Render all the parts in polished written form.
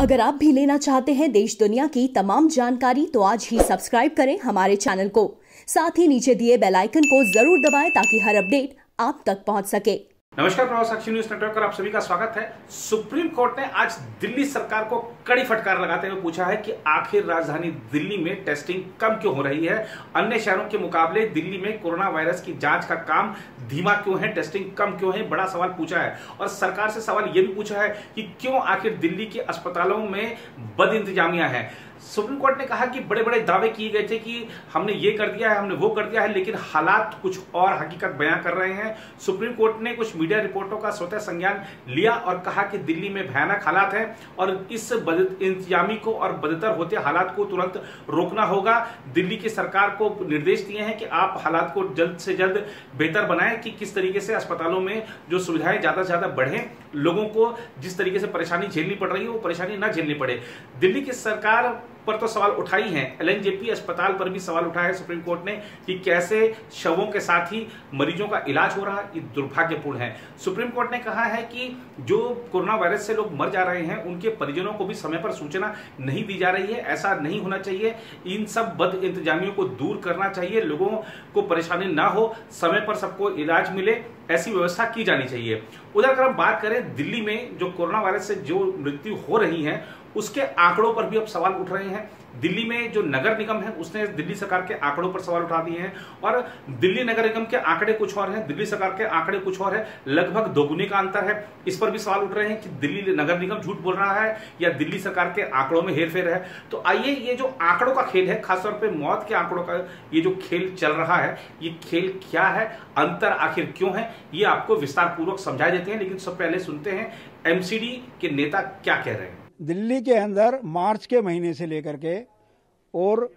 अगर आप भी लेना चाहते हैं देश दुनिया की तमाम जानकारी तो आज ही सब्सक्राइब करें हमारे चैनल को। साथ ही नीचे दिए बेल आइकन को जरूर दबाएं ताकि हर अपडेट आप तक पहुंच सके। नमस्कार, प्रभाव साक्षी न्यूज नेटवर्क पर आप सभी का स्वागत है। सुप्रीम कोर्ट ने आज दिल्ली सरकार को कड़ी फटकार लगाते हुए पूछा है कि आखिर राजधानी दिल्ली में टेस्टिंग कम क्यों हो रही है। अन्य शहरों के मुकाबले दिल्ली में कोरोना वायरस की जांच का काम धीमा क्यों है, टेस्टिंग कम क्यों है, बड़ा सवाल पूछा है। और सरकार से सवाल यह भी पूछा है कि क्यों आखिर दिल्ली के अस्पतालों में बद इंतजामिया है। सुप्रीम कोर्ट ने कहा कि बड़े बड़े दावे किए गए थे कि हमने ये कर दिया है, हमने वो कर दिया है, लेकिन हालात कुछ और हकीकत बयां कर रहे हैं। सुप्रीम कोर्ट ने कुछ मीडिया रिपोर्टों का स्वतः संज्ञान लिया और कहा कि दिल्ली में भयानक हालात हैं और इस इंतजामी को और बदतर होते हालात को तुरंत रोकना होगा। दिल्ली की सरकार को निर्देश दिए हैं कि आप हालात को जल्द से जल्द बेहतर बनाएं कि किस तरीके से अस्पतालों में जो सुविधाएं ज्यादा से ज्यादा बढ़े, लोगों को जिस तरीके से परेशानी झेलनी पड़ रही है वो परेशानी ना झेलनी पड़े। दिल्ली की सरकार पर तो सवाल उठाई हैं, एलएनजेपी अस्पताल पर भी सवाल उठाया है सुप्रीम कोर्ट ने कि कैसे शवों के साथ ही मरीजों का इलाज हो रहा है, ये दुर्भाग्यपूर्ण है। सुप्रीम कोर्ट ने कहा है कि जो कोरोना वायरस से लोग मर जा रहे हैं उनके परिजनों को भी समय पर सूचना नहीं दी जा रही है, ऐसा नहीं होना चाहिए। इन सब बद इंतजामियों को दूर करना चाहिए, लोगों को परेशानी ना हो, समय पर सबको इलाज मिले, ऐसी व्यवस्था की जानी चाहिए। उधर अगर हम बात करें दिल्ली में जो कोरोना वायरस से जो मृत्यु हो रही है उसके आंकड़ों पर भी अब सवाल उठ रहे हैं। दिल्ली में जो नगर निगम है उसने दिल्ली सरकार के आंकड़ों पर सवाल उठा दिए हैं और दिल्ली नगर निगम के आंकड़े कुछ और हैं, दिल्ली सरकार के आंकड़े कुछ और है, लगभग दोगुने का अंतर है। इस पर भी सवाल उठ रहे हैं कि दिल्ली नगर निगम झूठ बोल रहा है या दिल्ली सरकार के आंकड़ों में हेरफेर है। तो आइए ये जो आंकड़ों का खेल है, खासतौर पर मौत के आंकड़ों का ये जो खेल चल रहा है, ये खेल क्या है, अंतर आखिर क्यों है, ये आपको विस्तार पूर्वक समझा देते हैं। लेकिन सबसे पहले सुनते हैं एमसीडी के नेता क्या कह रहे हैं। दिल्ली के अंदर मार्च के महीने से लेकर के और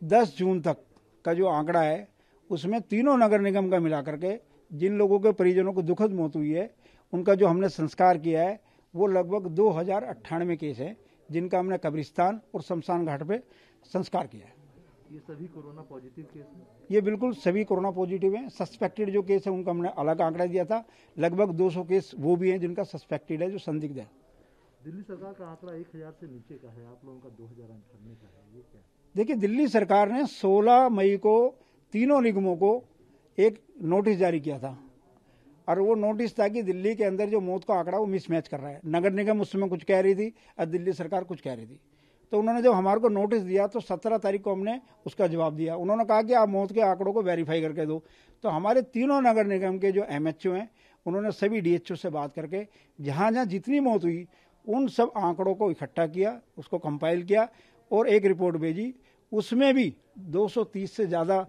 10 जून तक का जो आंकड़ा है उसमें तीनों नगर निगम का मिला करके जिन लोगों के परिजनों को दुखद मौत हुई है उनका जो हमने संस्कार किया है वो लगभग 2098 केस है जिनका हमने कब्रिस्तान और शमशान घाट पे संस्कार किया है। ये सभी कोरोना पॉजिटिव केस हैं? ये बिल्कुल सभी कोरोना पॉजिटिव हैं। सस्पेक्टेड जो केस है उनका हमने अलग आंकड़ा दिया था, लगभग 200 केस वो भी हैं जिनका सस्पेक्टेड है, जो संदिग्ध है। दिल्ली सरकार का आंकड़ा 1000 से नीचे का है, आप लोगों का 2098 का है, ये क्या? देखिए, दिल्ली सरकार ने 16 मई को तीनों निगमों को एक नोटिस जारी किया था और वो नोटिस था कि दिल्ली के अंदर जो मौत का आंकड़ा वो मिसमैच कर रहा है। नगर निगम उस समय कुछ कह रही थी और दिल्ली सरकार कुछ कह रही थी। तो उन्होंने जब हमारे को नोटिस दिया तो 17 तारीख को हमने उसका जवाब दिया। उन्होंने कहा कि आप मौत के आंकड़ों को वेरीफाई करके दो। तो हमारे तीनों नगर निगम के जो एमएचओ हैं उन्होंने सभी डीएचओ से बात करके जहाँ जहाँ जितनी मौत हुई उन सब आंकड़ों को इकट्ठा किया, उसको कंपाइल किया और एक रिपोर्ट भेजी। उसमें भी 230 से ज़्यादा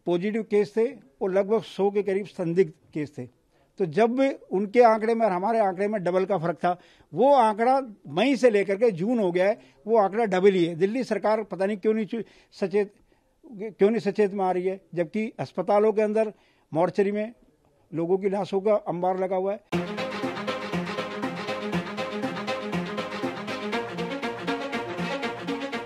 पॉजिटिव केस थे और लगभग 100 के करीब संदिग्ध केस थे। तो जब उनके आंकड़े में और हमारे आंकड़े में डबल का फर्क था, वो आंकड़ा मई से लेकर के जून हो गया है, वो आंकड़ा डबल ही है। दिल्ली सरकार पता नहीं क्यों नहीं सचेत में आ रही है, जबकि अस्पतालों के अंदर मॉर्चरी में लोगों की लाशों का अंबार लगा हुआ है।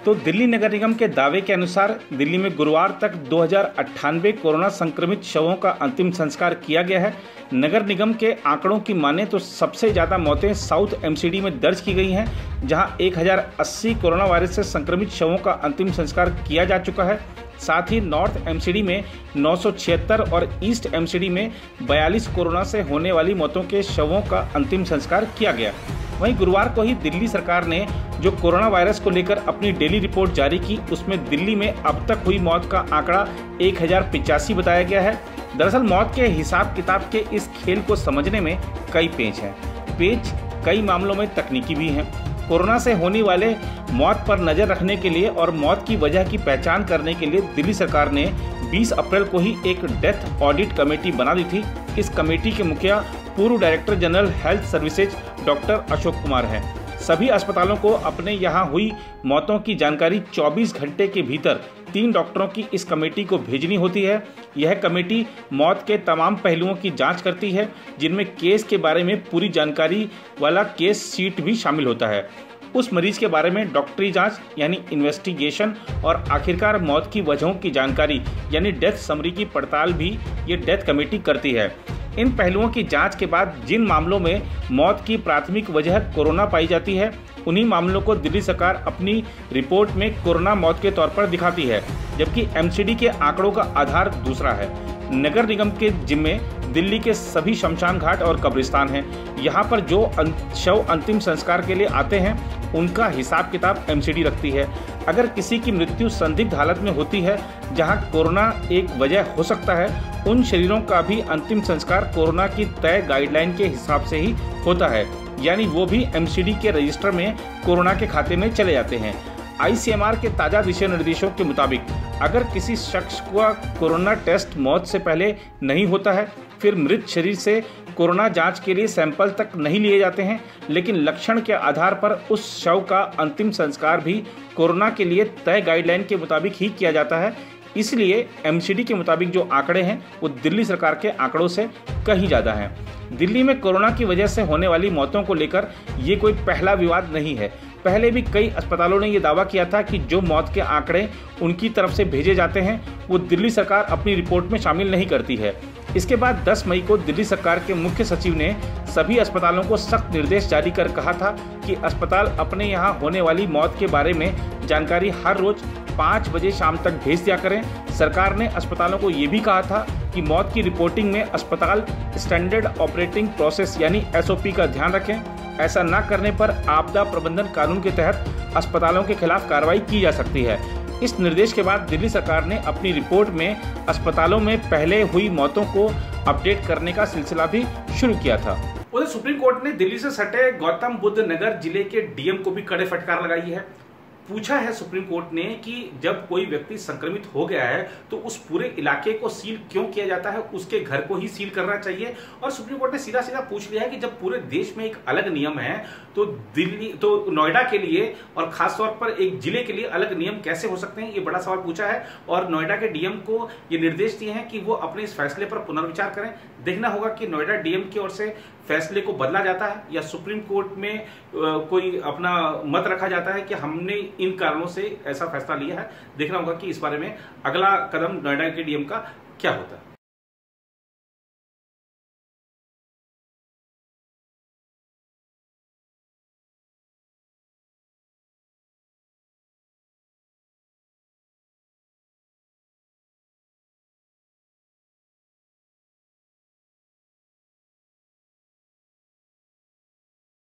तो दिल्ली नगर निगम के दावे के अनुसार दिल्ली में गुरुवार तक 2098 कोरोना संक्रमित शवों का अंतिम संस्कार किया गया है। नगर निगम के आंकड़ों की माने तो सबसे ज़्यादा मौतें साउथ एमसीडी में दर्ज की गई हैं, जहां 1080 कोरोना वायरस से संक्रमित शवों का अंतिम संस्कार किया जा चुका है। साथ ही नॉर्थ एमसीडी में 976 और ईस्ट एमसीडी में 42 कोरोना से होने वाली मौतों के शवों का अंतिम संस्कार किया गया। वहीं गुरुवार को ही दिल्ली सरकार ने जो कोरोना वायरस को लेकर अपनी डेली रिपोर्ट जारी की, उसमें दिल्ली में अब तक हुई मौत का आंकड़ा 1085 बताया गया है। दरअसल मौत के हिसाब किताब के इस खेल को समझने में कई पेच हैं। पेच कई मामलों में तकनीकी भी हैं। कोरोना से होने वाले मौत पर नजर रखने के लिए और मौत की वजह की पहचान करने के लिए दिल्ली सरकार ने 20 अप्रैल को ही एक डेथ ऑडिट कमेटी बना दी थी। इस कमेटी के मुखिया पूर्व director general health services doctor Ashok Kumar हैं। सभी अस्पतालों को अपने यहाँ हुई मौतों की जानकारी 24 घंटे के भीतर 3 डॉक्टरों की इस कमेटी को भेजनी होती है। यह कमेटी मौत के तमाम पहलुओं की जांच करती है, जिनमें केस के बारे में पूरी जानकारी वाला केस शीट भी शामिल होता है। उस मरीज के बारे में डॉक्टरी जांच यानी इन्वेस्टिगेशन और आखिरकार मौत की वजहों की जानकारी यानी डेथ समरी की पड़ताल भी ये डेथ कमेटी करती है। इन पहलुओं की जांच के बाद जिन मामलों में मौत की प्राथमिक वजह कोरोना पाई जाती है, उन्हीं मामलों को दिल्ली सरकार अपनी रिपोर्ट में कोरोना मौत के तौर पर दिखाती है, जबकि एमसीडी के आंकड़ों का आधार दूसरा है। नगर निगम के जिम्मे दिल्ली के सभी शमशान घाट और कब्रिस्तान हैं। यहाँ पर जो शव अंतिम संस्कार के लिए आते हैं, उनका हिसाब किताब एमसीडी रखती है। अगर किसी की मृत्यु संदिग्ध हालत में होती है, जहाँ कोरोना एक वजह हो सकता है, उन शरीरों का भी अंतिम संस्कार कोरोना की तय गाइडलाइन के हिसाब से ही होता है, यानी वो भी एमसीडी के रजिस्टर में कोरोना के खाते में चले जाते हैं। आईसीएमआर के ताज़ा दिशा निर्देशों के मुताबिक अगर किसी शख्स का कोरोना टेस्ट मौत से पहले नहीं होता है, फिर मृत शरीर से कोरोना जांच के लिए सैंपल तक नहीं लिए जाते हैं, लेकिन लक्षण के आधार पर उस शव का अंतिम संस्कार भी कोरोना के लिए तय गाइडलाइन के मुताबिक ही किया जाता है। इसलिए एमसीडी के मुताबिक जो आंकड़े हैं वो दिल्ली सरकार के आंकड़ों से कहीं ज़्यादा हैं। दिल्ली में कोरोना की वजह से होने वाली मौतों को लेकर ये कोई पहला विवाद नहीं है। पहले भी कई अस्पतालों ने ये दावा किया था कि जो मौत के आंकड़े उनकी तरफ से भेजे जाते हैं, वो दिल्ली सरकार अपनी रिपोर्ट में शामिल नहीं करती है। इसके बाद 10 मई को दिल्ली सरकार के मुख्य सचिव ने सभी अस्पतालों को सख्त निर्देश जारी कर कहा था कि अस्पताल अपने यहाँ होने वाली मौत के बारे में जानकारी हर रोज 5 बजे शाम तक भेज दिया करें। सरकार ने अस्पतालों को ये भी कहा था कि मौत की रिपोर्टिंग में अस्पताल स्टैंडर्ड ऑपरेटिंग प्रोसेस यानी एसओपी का ध्यान रखें। ऐसा न करने पर आपदा प्रबंधन कानून के तहत अस्पतालों के खिलाफ कार्रवाई की जा सकती है। इस निर्देश के बाद दिल्ली सरकार ने अपनी रिपोर्ट में अस्पतालों में पहले हुई मौतों को अपडेट करने का सिलसिला भी शुरू किया था। उधर सुप्रीम कोर्ट ने दिल्ली से सटे गौतम बुद्ध नगर जिले के डीएम को भी कड़े फटकार लगाई है। पूछा है सुप्रीम कोर्ट ने कि जब कोई व्यक्ति संक्रमित हो गया है तो उस पूरे इलाके को सील क्यों किया जाता है, उसके घर को ही सील करना चाहिए। और सुप्रीम कोर्ट ने सीधा सीधा पूछ लिया है कि जब पूरे देश में एक अलग नियम है तो नोएडा के लिए और खासतौर पर एक जिले के लिए अलग नियम कैसे हो सकते हैं, ये बड़ा सवाल पूछा है। और नोएडा के डीएम को ये निर्देश दिए हैं कि वो अपने इस फैसले पर पुनर्विचार करें। देखना होगा कि नोएडा डीएम की ओर से फैसले को बदला जाता है या सुप्रीम कोर्ट में कोई अपना मत रखा जाता है कि हमने इन कारणों से ऐसा फैसला लिया है। देखना होगा कि इस बारे में अगला कदम नोएडा के डीएम का क्या होता है।